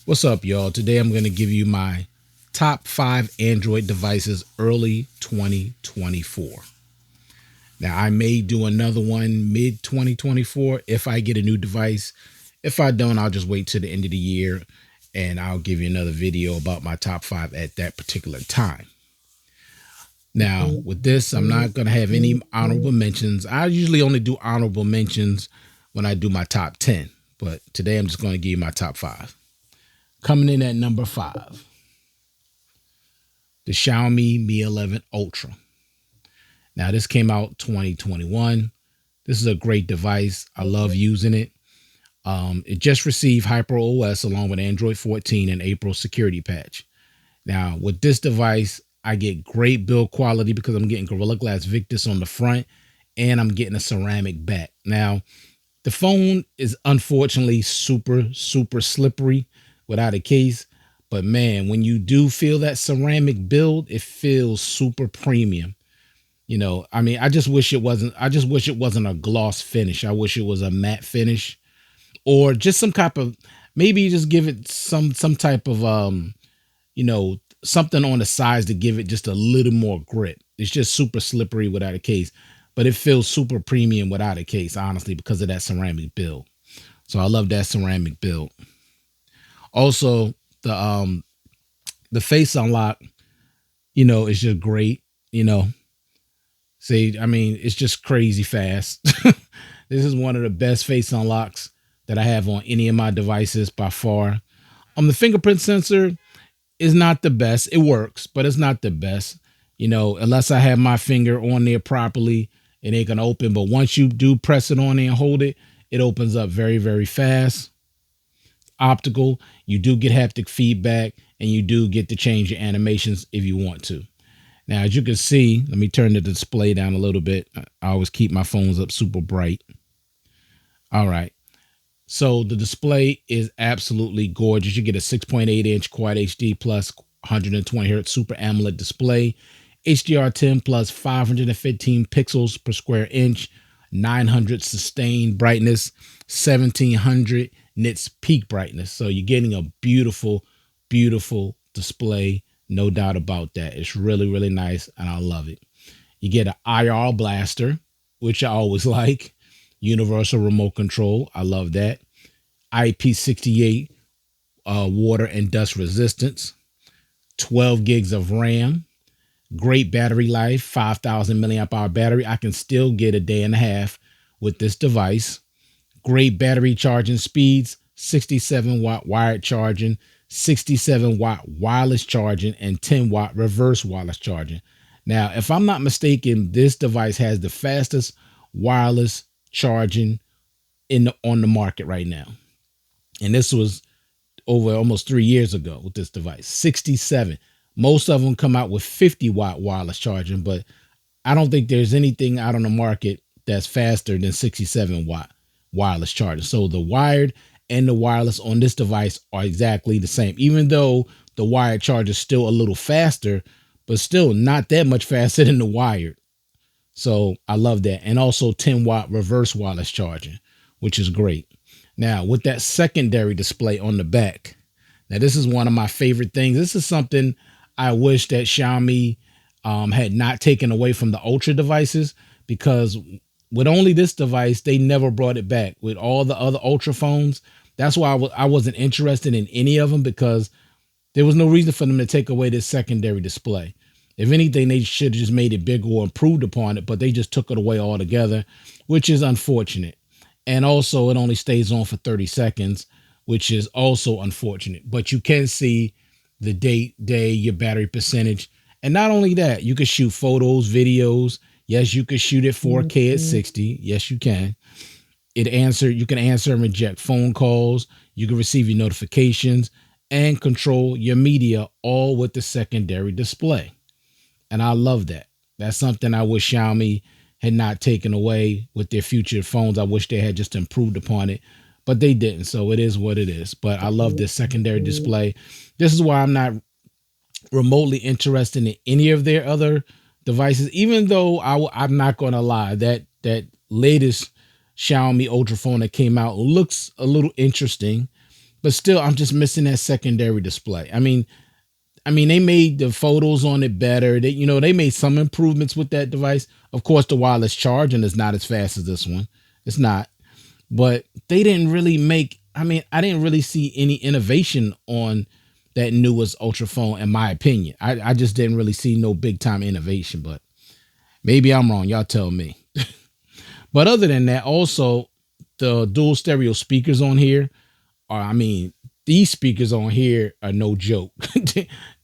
What's up, y'all? Today I'm going to give you my top 5 Android devices early 2024. Now, I may do another one mid 2024 if I get a new device. If I don't, I'll just wait till the end of the year and I'll give you another video about my top 5 at that particular time. Now, with this, I'm not going to have any honorable mentions. I usually only do honorable mentions when I do my top 10, but today I'm just going to give you my top 5. Coming in at number 5, the Xiaomi Mi 11 Ultra. Now, this came out 2021. This is a great device. I love using it. It just received HyperOS along with Android 14 and April security patch. Now, with this device, I get great build quality because I'm getting Gorilla Glass Victus on the front and I'm getting a ceramic back. Now, the phone is unfortunately super slippery without a case. But man, when you do feel that ceramic build, it feels super premium. I mean, I just wish it wasn't a gloss finish. I wish it was a matte finish or just some type of, maybe just give it some type of something on the sides to give it just a little more grip. It's just super slippery without a case, but it feels super premium without a case, honestly, because of that ceramic build. So I love that ceramic build. Also, the face unlock, is just great. See, I mean, it's just crazy fast. This is one of the best face unlocks that I have on any of my devices by far. The fingerprint sensor is not the best. It works, but it's not the best. Unless I have my finger on there properly and it can open. But once you do press it on there and hold it, it opens up very fast. Optical, you do get haptic feedback and you do get to change your animations if you want to. Now, as you can see, let me turn the display down a little bit. I always keep my phones up super bright. All right. So the display is absolutely gorgeous. You get a 6.8-inch Quad HD plus 120 hertz Super AMOLED display, HDR10 plus 515 pixels per square inch, 900 sustained brightness, 1700 nits peak brightness. So you're getting a beautiful display. No doubt about that. It's really nice and I love it. You get an IR blaster, which I always like. Universal remote control. I love that. IP68 water and dust resistance. 12 gigs of RAM. Great battery life. 5,000 milliamp hour battery. I can still get a day and a half with this device. Great battery charging speeds. 67 watt wired charging, 67 watt wireless charging, and 10 watt reverse wireless charging. Now, if I'm not mistaken, this device has the fastest wireless charging on the market right now. And this was over almost 3 years ago with this device, 67. Most of them come out with 50 watt wireless charging, but I don't think there's anything out on the market that's faster than 67 watt wireless charging. So the wired and the wireless on this device are exactly the same, even though the wired charge is still a little faster, but still not that much faster than the wired. So I love that. And also 10 watt reverse wireless charging, which is great. Now with that secondary display on the back, now this is one of my favorite things. This is something I wish that Xiaomi had not taken away from the Ultra devices, because with only this device, they never brought it back. With all the other Ultra phones, that's why I wasn't interested in any of them, because there was no reason for them to take away this secondary display. If anything, they should have just made it bigger or improved upon it, but they just took it away altogether, which is unfortunate. And also, it only stays on for 30 seconds, which is also unfortunate. But you can see the date, day, your battery percentage. And not only that, you can shoot photos, videos. Yes, you can shoot it 4K at 60. Yes, you can. You can answer and reject phone calls. You can receive your notifications and control your media, all with the secondary display. And I love that. That's something I wish Xiaomi had not taken away with their future phones. I wish they had just improved upon it, but they didn't. So it is what it is. But I love this secondary display. This is why I'm not remotely interested in any of their other devices, even though I'm not going to lie, that latest Xiaomi Ultra phone that came out looks a little interesting, but still, I'm just missing that secondary display. I mean, they made the photos on it better. They made some improvements with that device. Of course, the wireless charging is not as fast as this one. It's not, but they didn't really make. I mean, I didn't really see any innovation on that newest Ultra phone, in my opinion. I just didn't really see no big time innovation, but maybe I'm wrong. Y'all tell me. But other than that, also the dual stereo speakers on here I mean, these speakers on here are no joke.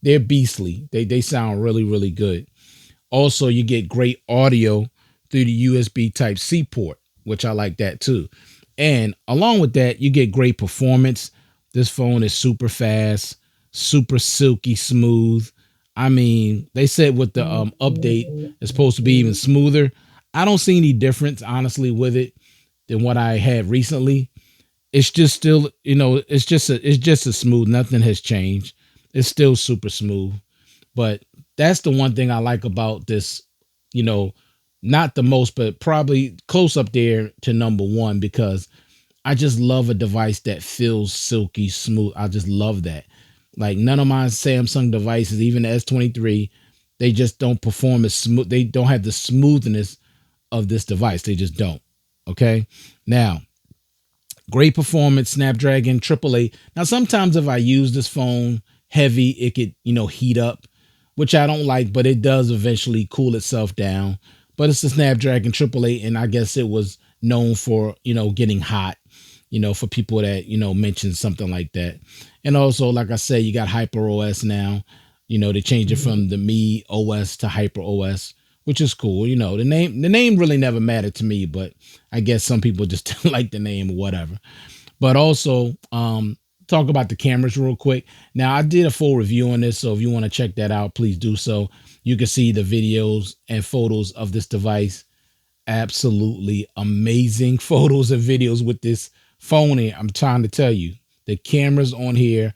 They're beastly. They sound really, really good. Also, you get great audio through the USB Type C port, which I like that too. And along with that, you get great performance. This phone is super fast, super silky smooth. I mean, they said with the update, it's supposed to be even smoother. I don't see any difference, honestly, with it than what I had recently. It's just still, it's just a smooth. Nothing has changed. It's still super smooth. But that's the one thing I like about this, you know, not the most, but probably close up there to number one, because I just love a device that feels silky smooth. I just love that. Like none of my Samsung devices, even the S23, they just don't perform as smooth. They don't have the smoothness of this device. They just don't. Okay. Now, great performance, Snapdragon AAA. Now, sometimes if I use this phone heavy, it could, heat up, which I don't like, but it does eventually cool itself down. But it's the Snapdragon AAA, and I guess it was known for, getting hot, for people that, mention something like that. And also, like I said, you got Hyper OS now. They changed it from the Me OS to Hyper OS, which is cool. The name really never mattered to me, but I guess some people just don't like the name or whatever. But also, talk about the cameras real quick. Now, I did a full review on this, so if you want to check that out, please do so. You can see the videos and photos of this device. Absolutely amazing photos and videos with this phone here. I'm trying to tell you, the cameras on here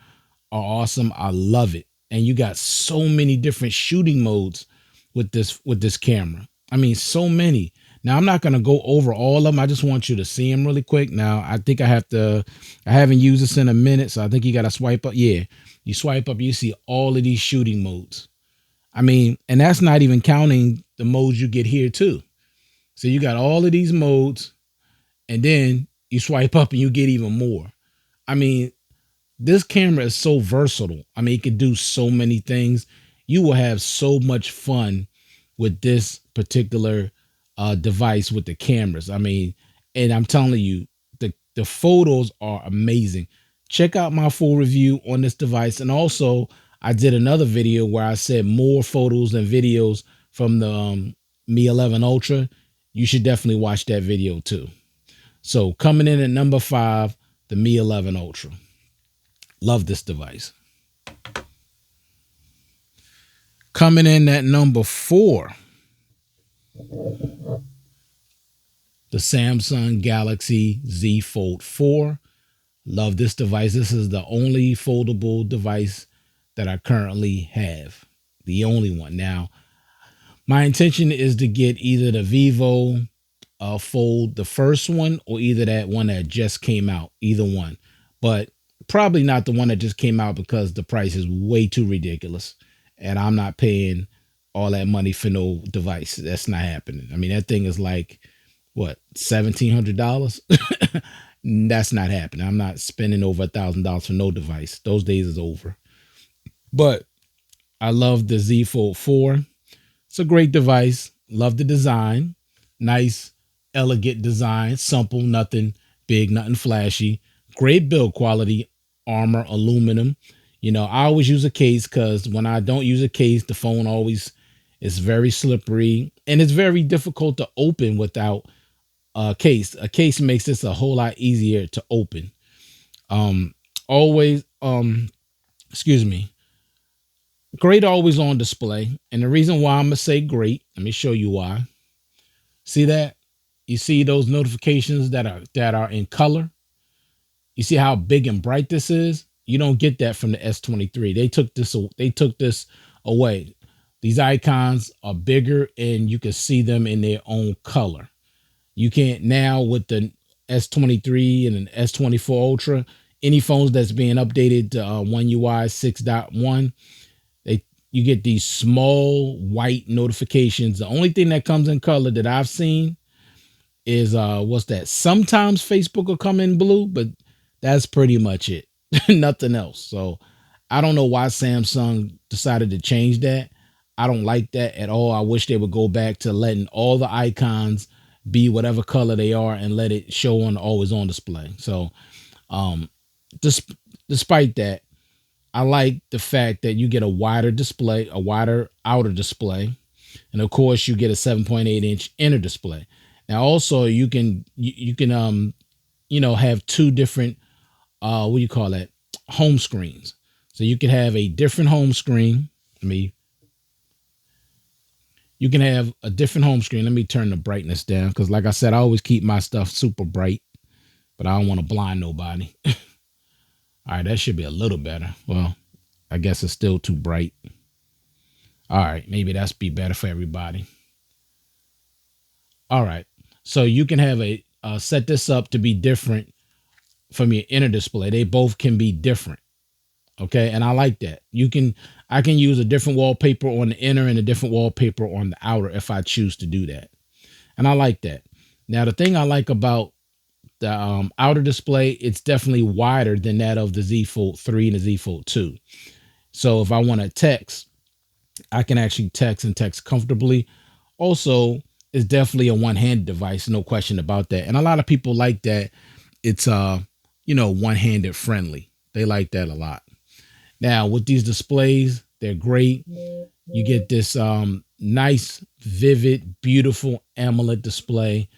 are awesome. I love it. And you got so many different shooting modes with this camera. I mean, so many. Now, I'm not going to go over all of them. I just want you to see them really quick. Now, I think I haven't used this in a minute, so I think you got to swipe up. Yeah, you swipe up, you see all of these shooting modes. I mean, and that's not even counting the modes you get here too. So you got all of these modes, and then you swipe up and you get even more. I mean, this camera is so versatile. I mean, it can do so many things. You will have so much fun with this particular device with the cameras. I mean, and I'm telling you, the photos are amazing. Check out my full review on this device. And also, I did another video where I said more photos and videos from the Mi 11 Ultra. You should definitely watch that video too. So coming in at number 5, the Mi 11 Ultra. Love this device. Coming in at number 4, the Samsung Galaxy Z Fold 4. Love this device. This is the only foldable device that I currently have. The only one. Now, my intention is to get either the Vivo Fold, the first one, or either that one that just came out. Either one. But probably not the one that just came out, because the price is way too ridiculous. And I'm not paying all that money for no device. That's not happening. I mean, that thing is like, what, $1,700? That's not happening. I'm not spending over $1,000 for no device. Those days is over. But I love the Z Fold 4. It's a great device. Love the design. Nice, elegant design. Simple, nothing big, nothing flashy. Great build quality. Armor, aluminum. I always use a case, because when I don't use a case, the phone always is very slippery, and it's very difficult to open without a case. A case makes this a whole lot easier to open. Always, excuse me. Great always on display. And the reason why I'm going to say great, let me show you why. See that? You see those notifications that are in color? You see how big and bright this is? You don't get that from the S23. They took this away. These icons are bigger, and you can see them in their own color. You can't now with the S23 and an S24 Ultra. any phones that's being updated to One UI 6.1, they you get these small white notifications. The only thing that comes in color that I've seen is what's that? Sometimes Facebook will come in blue, but that's pretty much it. Nothing else. So I don't know why Samsung decided to change that. I don't like that at all. I wish they would go back to letting all the icons be whatever color they are and let it show on always on display. So um despite that, I like the fact that you get a wider display, a wider outer display, and of course you get a 7.8-inch inner display. Now also you can have two different what do you call that, home screens. So you can have a different home screen. You can have a different home screen. Let me turn the brightness down because, like I said, I always keep my stuff super bright, but I don't want to blind nobody. All right, that should be a little better. Well, I guess it's still too bright. All right, maybe that's be better for everybody. All right, so you can have a set this up to be different from your inner display. They both can be different. Okay, and I like that. I can use a different wallpaper on the inner and a different wallpaper on the outer if I choose to do that. And I like that. Now, the thing I like about the outer display, it's definitely wider than that of the Z Fold 3 and the Z Fold 2. So if I want to text, I can actually text and text comfortably. Also, it's definitely a one-handed device, no question about that. And a lot of people like that. It's one-handed friendly. They like that a lot. Now, with these displays, they're great. You get this nice, vivid, beautiful AMOLED display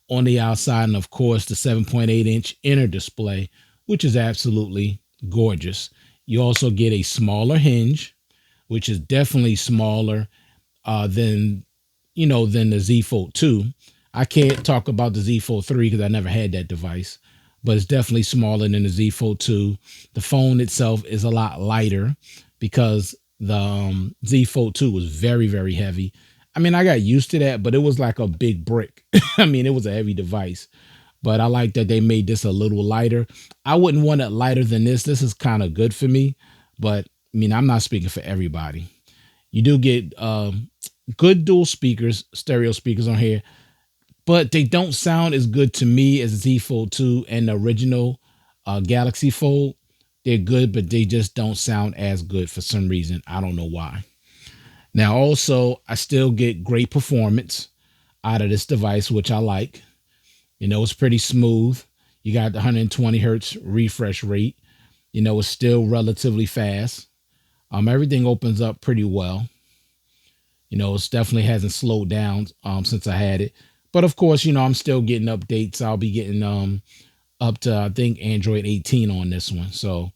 on the outside, and of course, the 7.8-inch inner display, which is absolutely gorgeous. You also get a smaller hinge, which is definitely smaller than the Z Fold 2. I can't talk about the Z Fold 3 because I never had that device, but it's definitely smaller than the Z Fold 2. The phone itself is a lot lighter because the Z Fold 2 was very, very heavy. I mean, I got used to that, but it was like a big brick. I mean, it was a heavy device, but I like that they made this a little lighter. I wouldn't want it lighter than this. This is kind of good for me, but I mean, I'm not speaking for everybody. You do get good dual speakers, stereo speakers on here, but they don't sound as good to me as the Z Fold 2 and the original Galaxy Fold. They're good, but they just don't sound as good for some reason. I don't know why. Now, also, I still get great performance out of this device, which I like. It's pretty smooth. You got the 120 hertz refresh rate. It's still relatively fast. Everything opens up pretty well. It definitely hasn't slowed down since I had it. But of course, I'm still getting updates. I'll be getting up to, I think, Android 18 on this one. So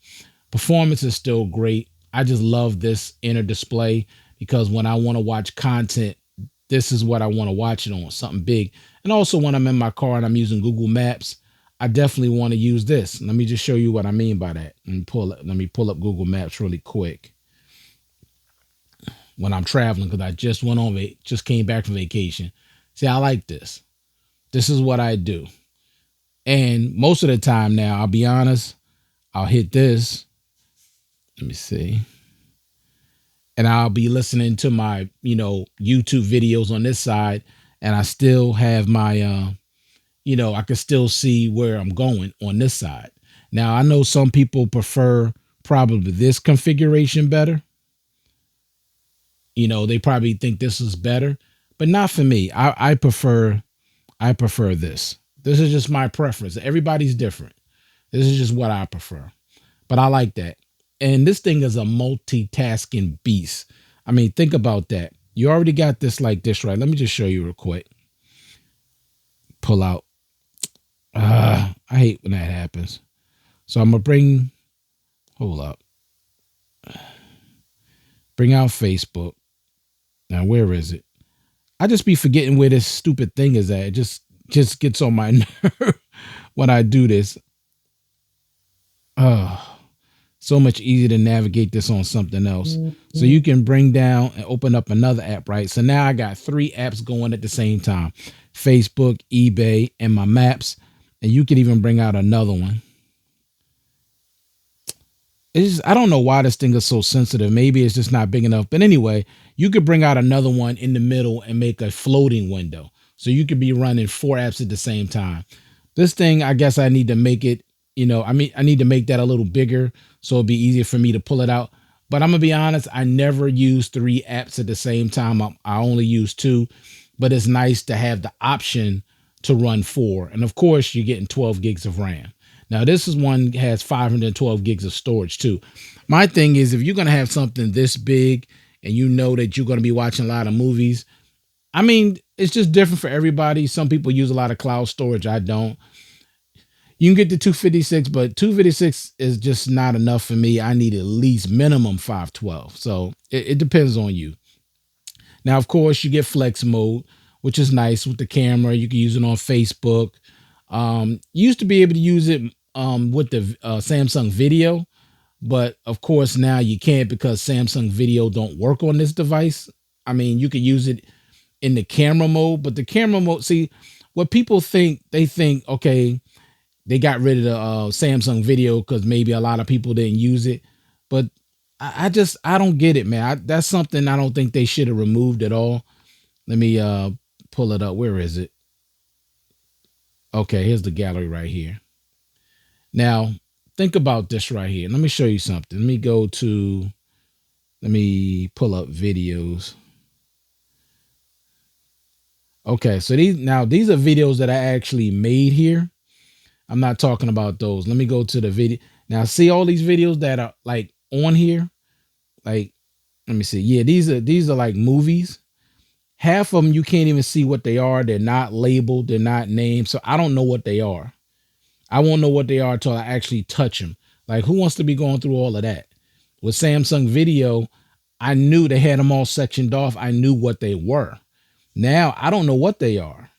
performance is still great. I just love this inner display because when I want to watch content, this is what I want to watch it on, something big. And also when I'm in my car and I'm using Google Maps, I definitely want to use this. Let me just show you what I mean by that. Let me pull up Google Maps really quick when I'm traveling because I just came back from vacation. See, I like this. This is what I do. And most of the time now, I'll be honest, I'll hit this. Let me see. And I'll be listening to my, YouTube videos on this side. And I still have my, I can still see where I'm going on this side. Now, I know some people prefer probably this configuration better. They probably think this is better, but not for me. I prefer this. This is just my preference. Everybody's different. This is just what I prefer. But I like that. And this thing is a multitasking beast. I mean, think about that. You already got this like this, right? Let me just show you real quick. Pull out. I hate when that happens. So I'm going to hold up. Bring out Facebook. Now, where is it? I just be forgetting where this stupid thing is at. It just gets on my nerve when I do this. So much easier to navigate this on something else. So you can bring down and open up another app, right? So now I got 3 apps going at the same time. Facebook, eBay, and my maps. And you can even bring out another one. I don't know why this thing is so sensitive. Maybe it's just not big enough. But anyway, you could bring out another one in the middle and make a floating window. So you could be running 4 apps at the same time. This thing, I guess I need to make it, I need to make that a little bigger so it'll be easier for me to pull it out. But I'm gonna be honest, I never use 3 apps at the same time. I only use two, but it's nice to have the option to run four. And of course, you're getting 12 gigs of RAM. Now, this is one that has 512 gigs of storage too. My thing is, if you're gonna have something this big and you know that you're gonna be watching a lot of movies, I mean, it's just different for everybody. Some people use a lot of cloud storage. I don't. You can get the 256, but 256 is just not enough for me. I need at least minimum 512. So it depends on you. Now, of course, you get flex mode, which is nice with the camera. You can use it on Facebook. You used to be able to use it with the Samsung Video, but of course now you can't because Samsung Video don't work on this device. I mean, you can use it in the camera mode, but the camera mode, see, what people think, they think, okay, they got rid of the Samsung Video because maybe a lot of people didn't use it, but I don't get it, man. That's something I don't think they should have removed at all. Let me pull it up. Where is it? Okay, here's the gallery right here. Now, think about this right here. Let me show you something. Let me pull up videos. Okay, so these are videos that I actually made here. I'm not talking about those. Let me go to the video. Now, see all these videos that are like on here? Like, let me see. Yeah, these are like movies. Half of them you can't even see what they are. They're not labeled, they're not named. So I don't know what they are. I won't know what they are until I actually touch them. Like, who wants to be going through all of that? With Samsung Video, I knew they had them all sectioned off. I knew what they were. Now I don't know what they are.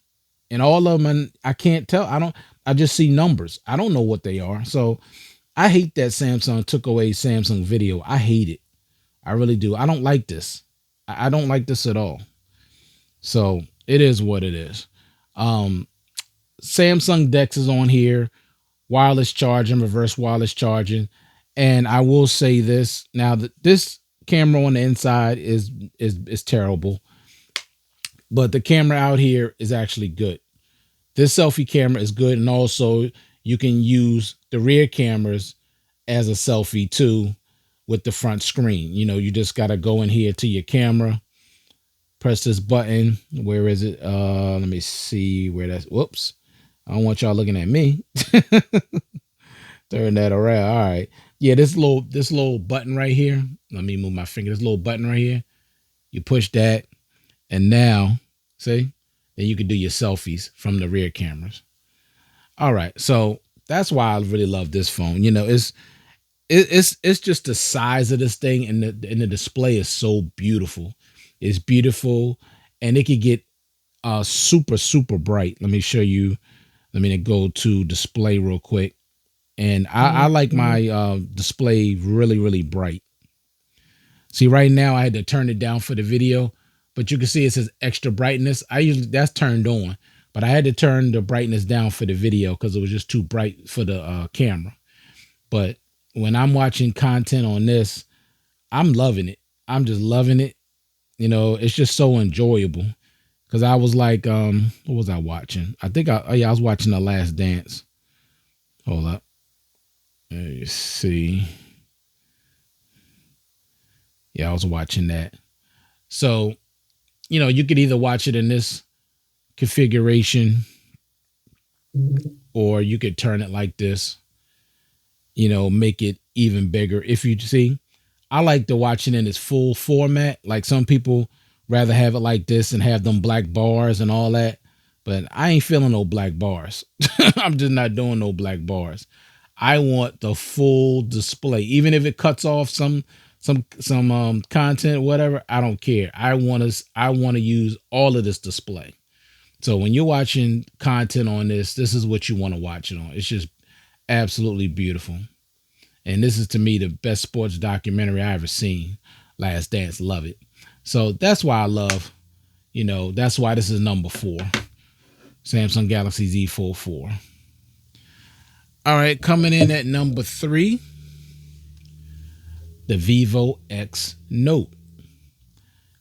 And all of them, I can't tell. I just see numbers. I don't know what they are. So I hate that Samsung took away Samsung Video. I hate it. I really do. I don't like this. I don't like this at all. So it is what it is. Samsung Dex is on here, wireless charging, reverse wireless charging. And I will say this now, that this camera on the inside is terrible, but the camera out here is actually good. This selfie camera is good. And also you can use the rear cameras as a selfie too with the front screen. You just got to go in here to your camera, press this button. Where is it? Let me see where that's, whoops. I don't want y'all looking at me. Turn that around. All right. Yeah, this little button right here. Let me move my finger. This little button right here. You push that, and now, see, then you can do your selfies from the rear cameras. All right. So that's why I really love this phone. It's just the size of this thing, and the display is so beautiful. It's beautiful, and it could get super bright. Let me show you. Let me go to display real quick. And I like my display really bright. See, right now I had to turn it down for the video, but you can see it says extra brightness. That's turned on, but I had to turn the brightness down for the video because it was just too bright for the camera. But when I'm watching content on this, I'm loving it. I'm just loving it. It's just so enjoyable. Because I was like, what was I watching? I think I was watching The Last Dance. Hold up. Let's see. Yeah, I was watching that. So, you could either watch it in this configuration, or you could turn it like this, make it even bigger. If you see, I like to watch it in its full format. Like, some people rather have it like this and have them black bars and all that. But I ain't feeling no black bars. I'm just not doing no black bars. I want the full display, even if it cuts off some content, whatever. I don't care. I want to use all of this display. So when you're watching content on this is what you want to watch it on. It's just absolutely beautiful. And this is, to me, the best sports documentary I ever seen. Last Dance, love it. So that's why I love, that's why this is number 4. Samsung Galaxy Z Fold 4. All right, coming in at number 3. the Vivo X Note.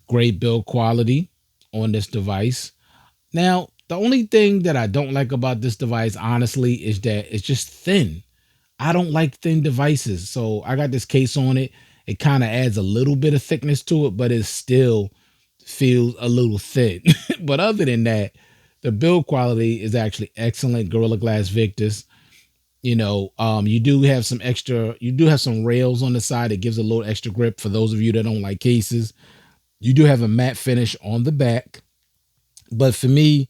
Great build quality on this device. Now, the only thing that I don't like about this device, honestly, is that it's just thin. I don't like thin devices. So I got this case on it. It kind of adds a little bit of thickness to it, but it still feels a little thin. But other than that, the build quality is actually excellent. Gorilla Glass Victus. You do have some rails on the side. It gives a little extra grip for those of you that don't like cases. You do have a matte finish on the back. But for me,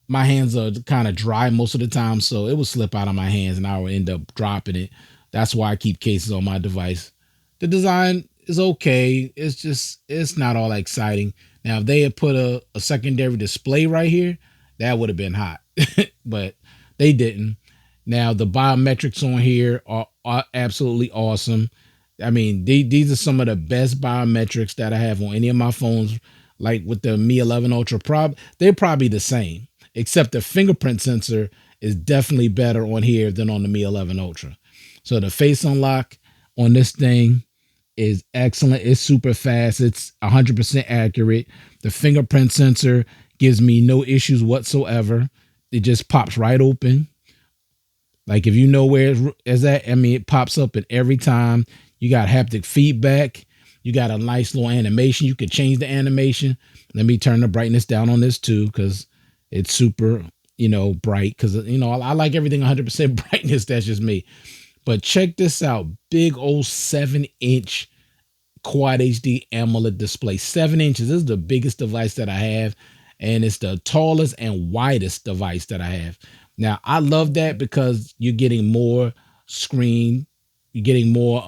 my hands are kind of dry most of the time, so it will slip out of my hands and I will end up dropping it. That's why I keep cases on my device. The design is okay. It's not all exciting. Now, if they had put a secondary display right here, that would have been hot, but they didn't. Now, the biometrics on here are absolutely awesome. I mean, these are some of the best biometrics that I have on any of my phones, like with the Mi 11 Ultra. They're probably the same, except the fingerprint sensor is definitely better on here than on the Mi 11 Ultra. So the face unlock on this thing is excellent. It's super fast. It's 100% accurate. The fingerprint sensor gives me no issues whatsoever. It just pops right open. Like if you know where it's at, I mean, it pops up at every time. You got haptic feedback. You got a nice little animation. You can change the animation. Let me turn the brightness down on this too, because it's super, bright. Because, I like everything 100% brightness. That's just me. But check this out. Big old 7-inch Quad HD AMOLED display. 7 inches. This is the biggest device that I have. And it's the tallest and widest device that I have. Now, I love that because you're getting more screen. You're getting more,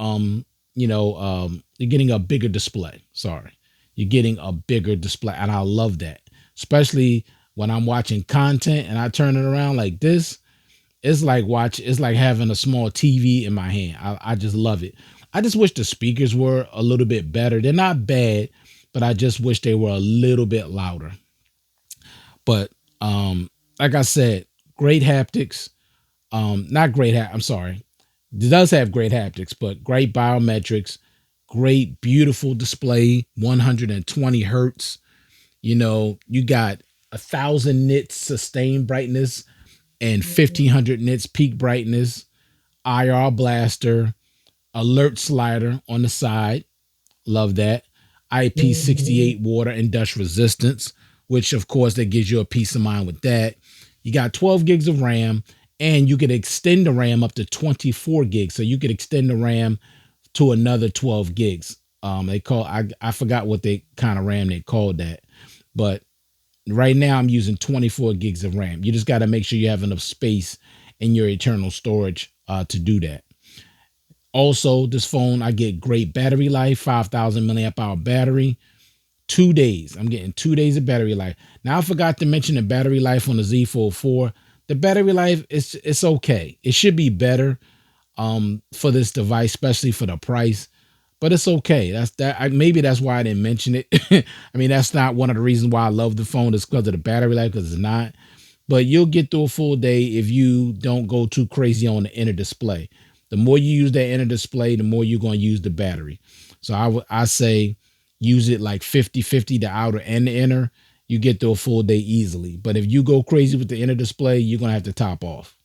you're getting a bigger display. Sorry. You're getting a bigger display. And I love that. Especially when I'm watching content and I turn it around like this. It's like having a small TV in my hand. I just love it. I just wish the speakers were a little bit better. They're not bad, but I just wish they were a little bit louder. But like I said, great haptics. I'm sorry. It does have great haptics, but great biometrics, great, beautiful display, 120 hertz. You got 1,000 nits sustained brightness and 1,500 nits peak brightness, IR blaster, alert slider on the side. Love that. IP68 water and dust resistance, which of course that gives you a peace of mind with that. You got 12 gigs of RAM and you could extend the RAM up to 24 gigs. So you could extend the RAM to another 12 gigs. I forgot what they kind of RAM they called that, but right now I'm using 24 gigs of RAM. You just got to make sure you have enough space in your internal storage to do that. Also, this phone, I get great battery life, 5,000 milliamp hour battery, 2 days. I'm getting 2 days of battery life. Now, I forgot to mention the battery life on the Z Fold 4. The battery life, it's okay. It should be better for this device, especially for the price. But it's okay. Maybe that's why I didn't mention it. I mean, that's not one of the reasons why I love the phone. It's because of the battery life, because it's not. But you'll get through a full day if you don't go too crazy on the inner display. The more you use that inner display, the more you're going to use the battery. So I say use it like 50-50, the outer and the inner. You get through a full day easily. But if you go crazy with the inner display, you're going to have to top off.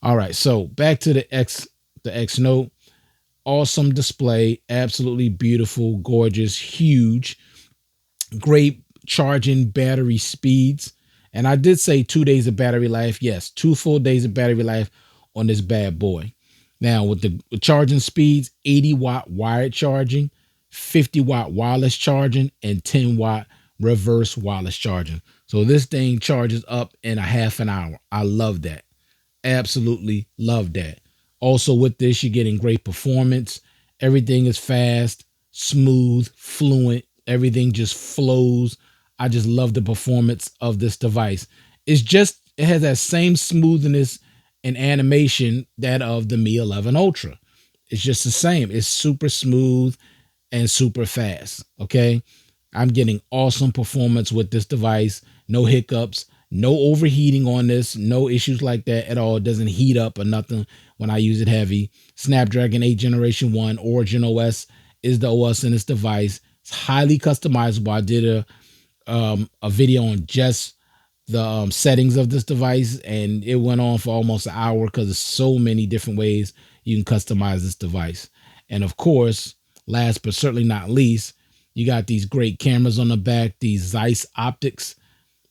All right, so back to the X Note. Awesome display, absolutely beautiful, gorgeous, huge, great charging battery speeds. And I did say 2 days of battery life. Yes, 2 full days of battery life on this bad boy. Now with the charging speeds, 80-watt wired charging, 50-watt wireless charging, and 10-watt reverse wireless charging. So this thing charges up in a half an hour. I love that. Absolutely love that. Also with this, you're getting great performance. Everything is fast, smooth, fluent. Everything just flows. I just love the performance of this device. It has that same smoothness and animation that of the Mi 11 Ultra. It's just the same. It's super smooth and super fast. Okay. I'm getting awesome performance with this device. No hiccups. No overheating on this, no issues like that at all. It doesn't heat up or nothing when I use it heavy. Snapdragon 8 Generation 1, Origin OS is the OS in this device. It's highly customizable. I did a video on just the settings of this device, and it went on for almost an hour because there's so many different ways you can customize this device. And of course, last but certainly not least, you got these great cameras on the back, these Zeiss optics.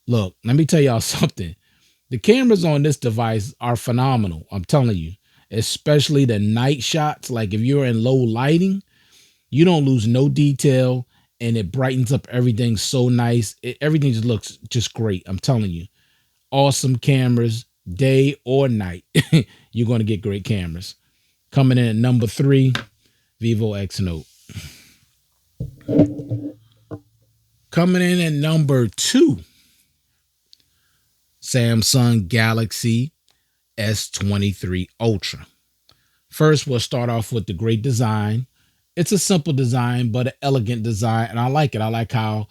Look, let me tell y'all something. The cameras on this device are phenomenal. I'm telling you, especially the night shots. Like if you're in low lighting, you don't lose no detail, and it brightens up everything so nice. Everything just looks just great. I'm telling you, awesome cameras, day or night. You're going to get great cameras. Coming in at number 3, Vivo X Note. Coming in at number 2, Samsung Galaxy S23 Ultra. First, we'll start off with the great design. It's a simple design, but an elegant design, and I like it. I like how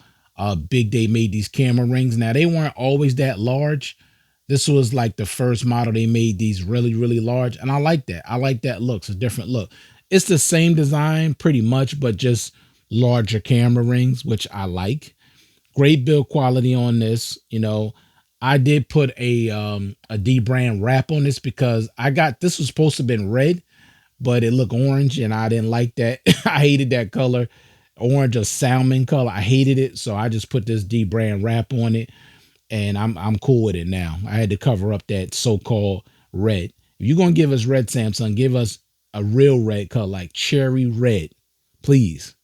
big they made these camera rings. Now, they weren't always that large. This was like the first model they made these really, really large, and I like that. I like that look. It's a different look. It's the same design pretty much, but just larger camera rings, which I like. Great build quality on this. You know, I did put a D brand wrap on this because this was supposed to have been red, but it looked orange and I didn't like that. I hated that color, orange or salmon color. I hated it. So I just put this D brand wrap on it, and I'm cool with it now. I had to cover up that so-called red. If you're going to give us red, Samsung, give us a real red color, like cherry red, please.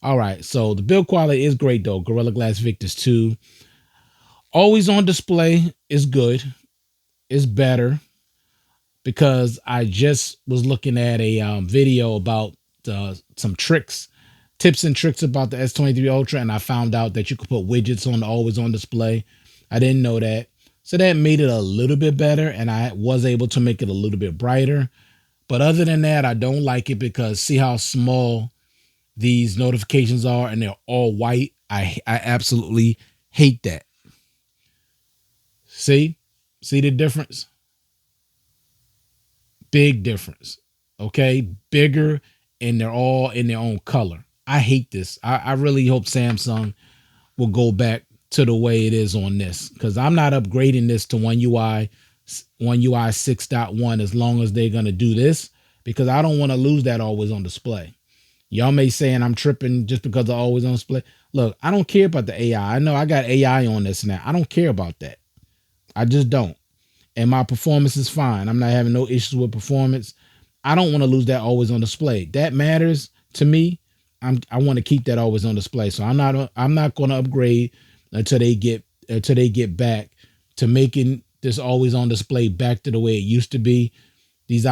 All right. So the build quality is great though. Gorilla Glass Victus 2. Always on display is good. It's better, because I just was looking at a video about some tips and tricks about the S23 Ultra, and I found out that you could put widgets on the always on display. I didn't know that. So that made it a little bit better, and I was able to make it a little bit brighter. But other than that, I don't like it because see how small these notifications are, and they're all white. I absolutely hate that. See the difference? Big difference. Okay, bigger, and they're all in their own color. I hate this. I really hope Samsung will go back to the way it is on this, because I'm not upgrading this to One UI 6.1 as long as they're gonna do this, because I don't want to lose that always on display. Y'all may saying I'm tripping just because of always on display. Look, I don't care about the AI. I know I got AI on this now. I don't care about that. I just don't. And my performance is fine. I'm not having no issues with performance. I don't want to lose that always on display. That matters to me. I want to keep that always on display. So I'm not going to upgrade until they get back to making this always on display back to the way it used to be. These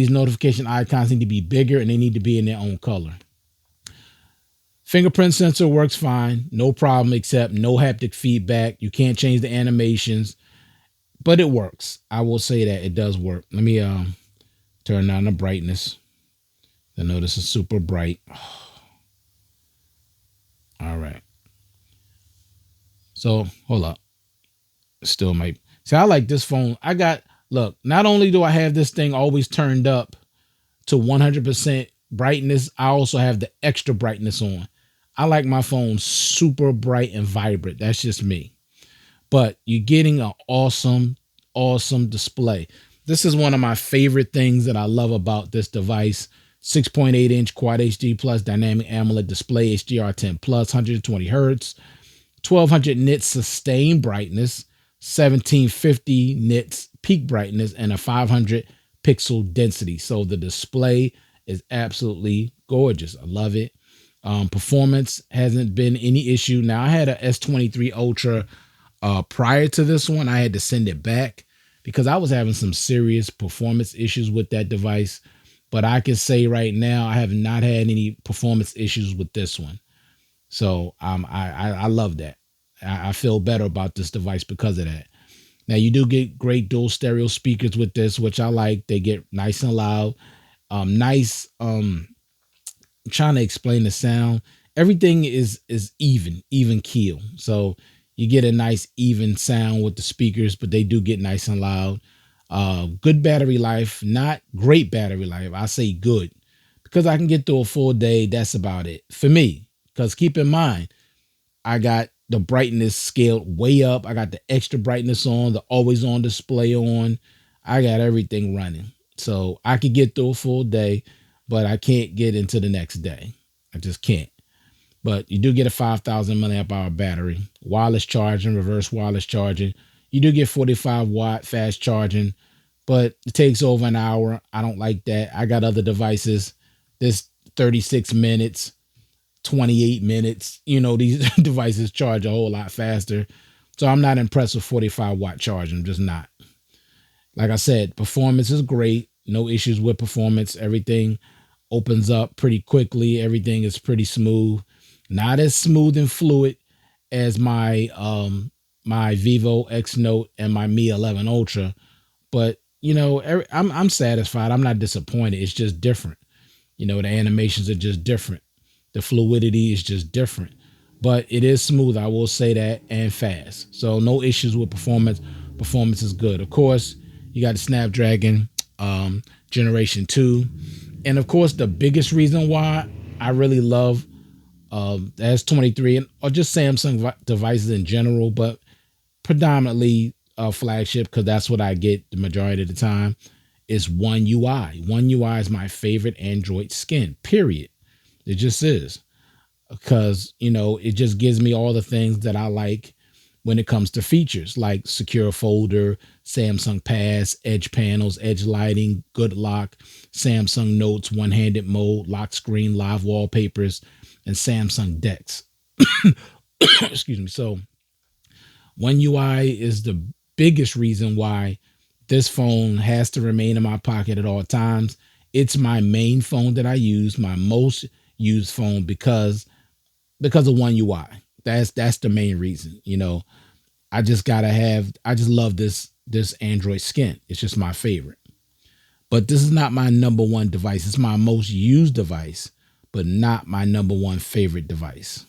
notification icons need to be bigger, and they need to be in their own color. Fingerprint sensor works fine, no problem, except no haptic feedback. You can't change the animations, but it works. I will say that it does work. Let me turn down the brightness. I know this is super bright. All right. So hold up. Still might. See, I like this phone. Look, not only do I have this thing always turned up to 100% brightness, I also have the extra brightness on. I like my phone super bright and vibrant. That's just me. But you're getting an awesome, awesome display. This is one of my favorite things that I love about this device. 6.8-inch Quad HD Plus Dynamic AMOLED display, HDR10 Plus, 120 Hertz, 1200 nits sustained brightness, 1750 nits peak brightness, and a 500 pixel density. So the display is absolutely gorgeous. I love it. Performance hasn't been any issue. Now, I had a S23 Ultra prior to this one. I had to send it back because I was having some serious performance issues with that device. But I can say right now, I have not had any performance issues with this one. So I love that. I feel better about this device because of that. Now, you do get great dual stereo speakers with this, which I like. They get nice and loud. I'm trying to explain the sound. Everything is even keel. So you get a nice even sound with the speakers, but they do get nice and loud. Good battery life, not great battery life. I say good, because I can get through a full day. That's about it for me. Because keep in mind, I got the brightness scaled way up. I got the extra brightness on, the always on display on. I got everything running. So I could get through a full day, but I can't get into the next day. I just can't. But you do get a 5,000 milliamp hour battery, wireless charging, reverse wireless charging. You do get 45-watt fast charging, but it takes over an hour. I don't like that. I got other devices. This 36 minutes, 28 minutes. These devices charge a whole lot faster. So I'm not impressed with 45-watt charging. I'm just not. Like I said, performance is great. No issues with performance. Everything opens up pretty quickly. Everything is pretty smooth. Not as smooth and fluid as my Vivo X Note and my Mi 11 Ultra, but I'm satisfied. I'm not disappointed. It's just different. The animations are just different. The fluidity is just different. But it is smooth, I will say that, and fast. So no issues with performance. Performance is good. Of course, you got the Snapdragon Generation 2. And of course, the biggest reason why I really love the S23 or just Samsung devices in general, but predominantly flagship, because that's what I get the majority of the time, is One UI. One UI is my favorite Android skin, period. It just is. Because, it just gives me all the things that I like when it comes to features like secure folder, Samsung Pass, edge panels, edge lighting, good lock, Samsung Notes, one-handed mode, lock screen, live wallpapers, and Samsung Dex. Excuse me. So One UI is the biggest reason why this phone has to remain in my pocket at all times. It's my main phone that I use, my most used phone because of One UI. That's the main reason. I just love this Android skin. It's just my favorite. But this is not my number one device. It's my most used device, but not my number one favorite device.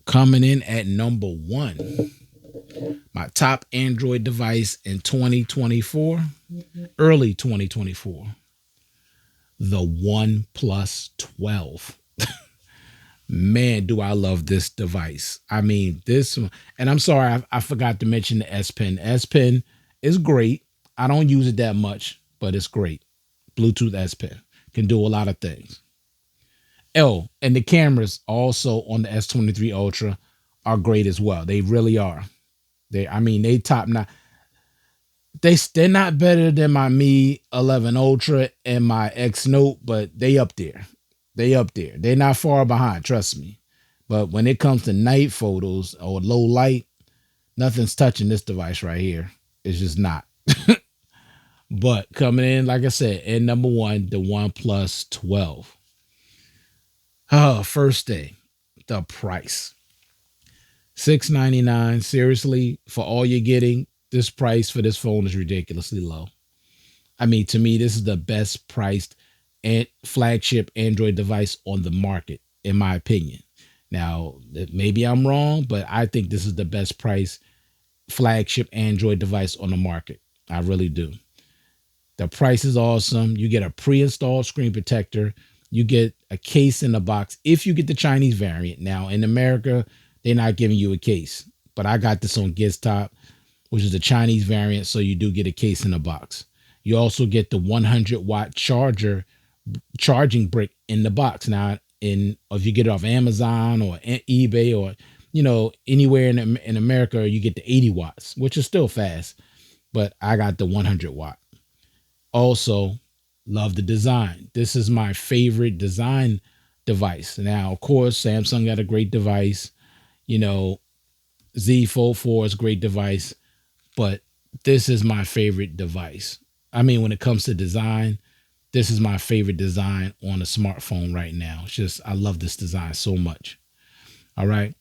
Coming in at number one, my top Android device in 2024, early 2024, the OnePlus 12. Man, do I love this device. I mean, and I'm sorry, I forgot to mention the S Pen. S Pen is great. I don't use it that much, but it's great. Bluetooth S Pen can do a lot of things. Oh, and the cameras also on the S23 Ultra are great as well. They really are. They top notch. They're not better than my Mi 11 Ultra and my X Note, but they up there. They up there. They're not far behind, trust me. But when it comes to night photos or low light, nothing's touching this device right here. It's just not. But coming in, like I said, in number one, the OnePlus 12. Oh, first day, the price. $699. Seriously, for all you're getting, this price for this phone is ridiculously low. I mean, to me, this is the best priced and flagship Android device on the market, in my opinion. Now, maybe I'm wrong, but I think this is the best price flagship Android device on the market. I really do. The price is awesome. You get a pre-installed screen protector. You get a case in the box if you get the Chinese variant. Now, in America, they're not giving you a case, but I got this on Giztop, which is the Chinese variant, so you do get a case in the box. You also get the 100-watt charging brick in the box. Now, if you get it off Amazon or eBay or anywhere in America, you get the 80 watts, which is still fast, but I got the 100-watt. Also, love the design. This is my favorite design device. Now, of course, Samsung got a great device. Z Fold 4 is a great device, but this is my favorite device. I mean, when it comes to design, this is my favorite design on a smartphone right now. It's just, I love this design so much. All right.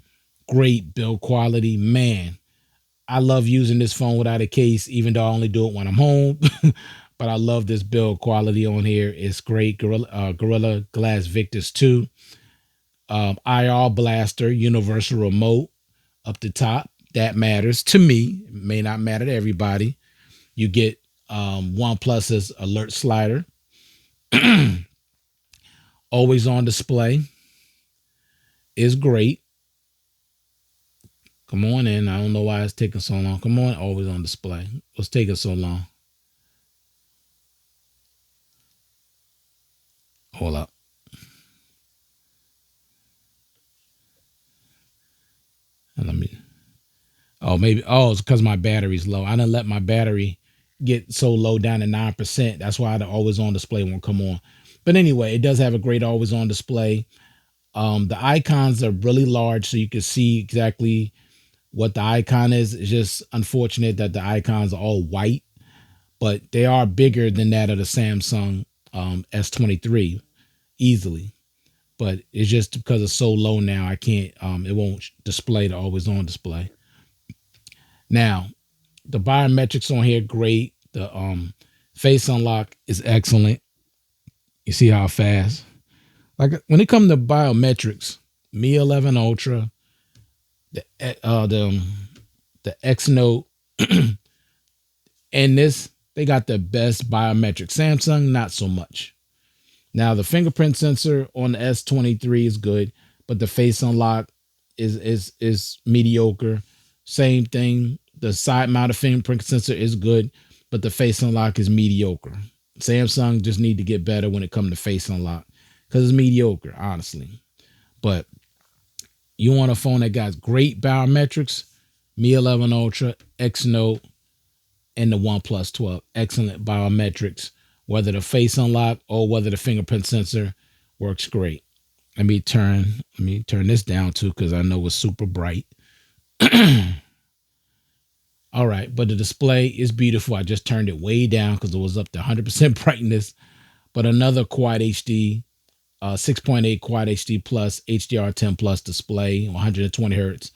Great build quality. Man, I love using this phone without a case, even though I only do it when I'm home. But I love this build quality on here. It's great. Gorilla Glass Victus 2. IR blaster, universal remote up the top. That matters to me. It may not matter to everybody. You get OnePlus's alert slider. Always on display is great. Come on in. I don't know why it's taking so long. Come on, always on display. What's taking so long? Hold up. And let me. Oh, maybe. Oh, it's because my battery's low. I didn't let my battery get so low down to 9%. That's why the always on display won't come on. But anyway, it does have a great always on display. The icons are really large, so you can see exactly what the icon is. It's just unfortunate that the icons are all white, but they are bigger than that of the Samsung S23 easily. But it's just because it's so low now, I can't. It won't display the always on display. Now, the biometrics on here great. The face unlock is excellent. You see how fast. Like when it comes to biometrics, Mi 11 Ultra, the the X Note, and this they got the best biometrics. Samsung not so much. Now the fingerprint sensor on the S23 is good, but the face unlock is mediocre. Same thing. The side mounted fingerprint sensor is good, but the face unlock is mediocre. Samsung just need to get better when it comes to face unlock because it's mediocre, honestly. But you want a phone that got great biometrics, Mi 11 Ultra, X Note, and the OnePlus 12. Excellent biometrics. Whether the face unlock or whether the fingerprint sensor works great. Let me turn this down too because I know it's super bright. All right, but the display is beautiful. I just turned it way down because it was up to 100% brightness. But another Quad HD, 6.8 Quad HD plus HDR10 plus display, 120 hertz,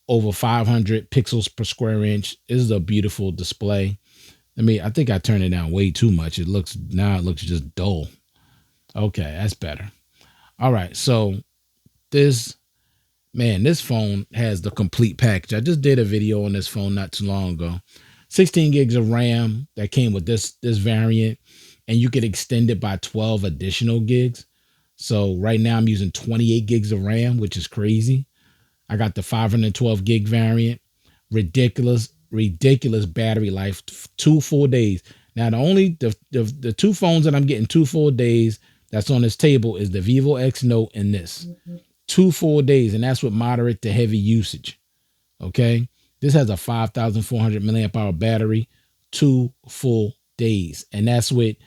over 500 pixels per square inch. This is a beautiful display. I think I turned it down way too much. It looks just dull. Okay, that's better. All right, so this phone has the complete package. I just did a video on this phone not too long ago. 16 gigs of RAM that came with this variant, and you could extend it by 12 additional gigs. So right now I'm using 28 gigs of RAM, which is crazy. I got the 512 gig variant. Ridiculous battery life. 2 full days. Now the two phones that I'm getting 2 full days that's on this table is the Vivo X Note and this. 2 full days, and that's with moderate to heavy usage. Okay, this has a 5,400 milliamp hour battery, 2 full days, and that's with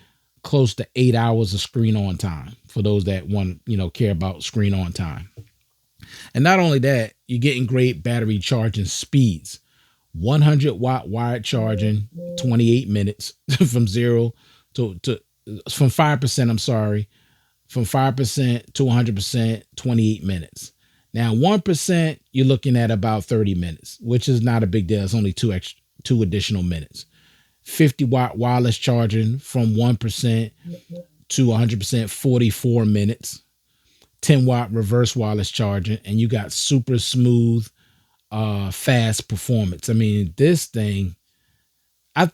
close to 8 hours of screen on time for those that want care about screen on time. And not only that, you're getting great battery charging speeds. 100-watt wired charging, 28 minutes from 5%. I'm sorry. From 5% to 100%, 28 minutes. Now, 1%, you're looking at about 30 minutes, which is not a big deal. It's only two additional minutes. 50-watt wireless charging from 1% to 100%, 44 minutes. 10-watt reverse wireless charging, and you got super smooth, fast performance. I mean, this thing, I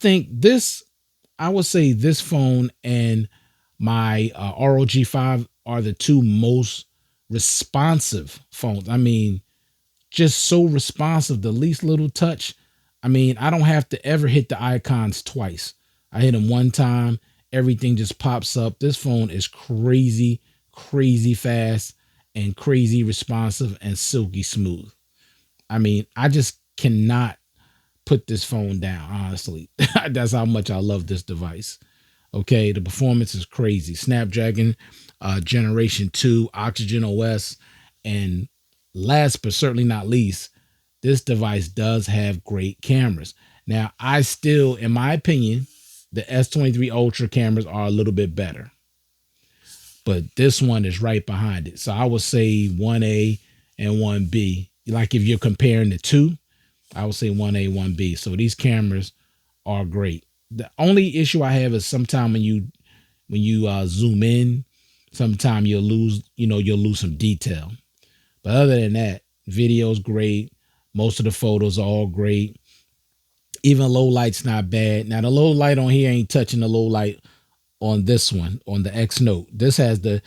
would say this phone and my ROG 5 are the two most responsive phones. I mean, just so responsive, the least little touch. I mean, I don't have to ever hit the icons twice. I hit them one time, everything just pops up. This phone is crazy fast and crazy responsive and silky smooth. I mean, I just cannot put this phone down, honestly. That's how much I love this device. Okay, the performance is crazy. Snapdragon Generation 2, Oxygen OS, and last but certainly not least, this device does have great cameras. Now, I still, in my opinion, the S23 Ultra cameras are a little bit better. But this one is right behind it. So I would say 1A and 1B. Like if you're comparing the two, I would say 1A, 1B. So these cameras are great. The only issue I have is sometimes when you zoom in, sometimes you'll lose some detail. But other than that, video's great. Most of the photos are all great. Even low light's not bad. Now the low light on here ain't touching the low light on this one, on the X Note. This has the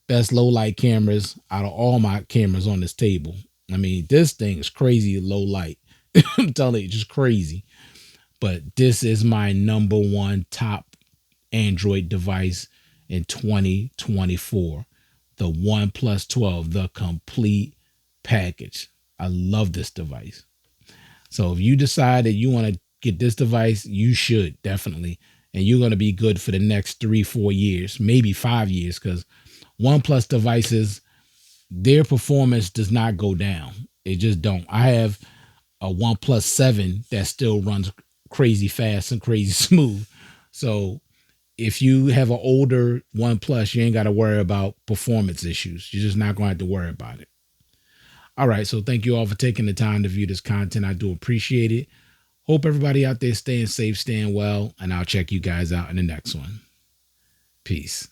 best low light cameras out of all my cameras on this table. I mean, this thing is crazy low light. I'm telling you, just crazy. But this is my number one top Android device in 2024. The OnePlus 12, the complete package. I love this device. So if you decide that you want to get this device, you should definitely. And you're going to be good for the next 3-4 years, maybe 5 years, because OnePlus devices, their performance does not go down. It just don't. I have a OnePlus 7 that still runs crazy fast and crazy smooth. So if you have an older OnePlus, you ain't got to worry about performance issues. You're just not going to have to worry about it. All right. So thank you all for taking the time to view this content. I do appreciate it. Hope everybody out there staying safe, staying well, and I'll check you guys out in the next one. Peace.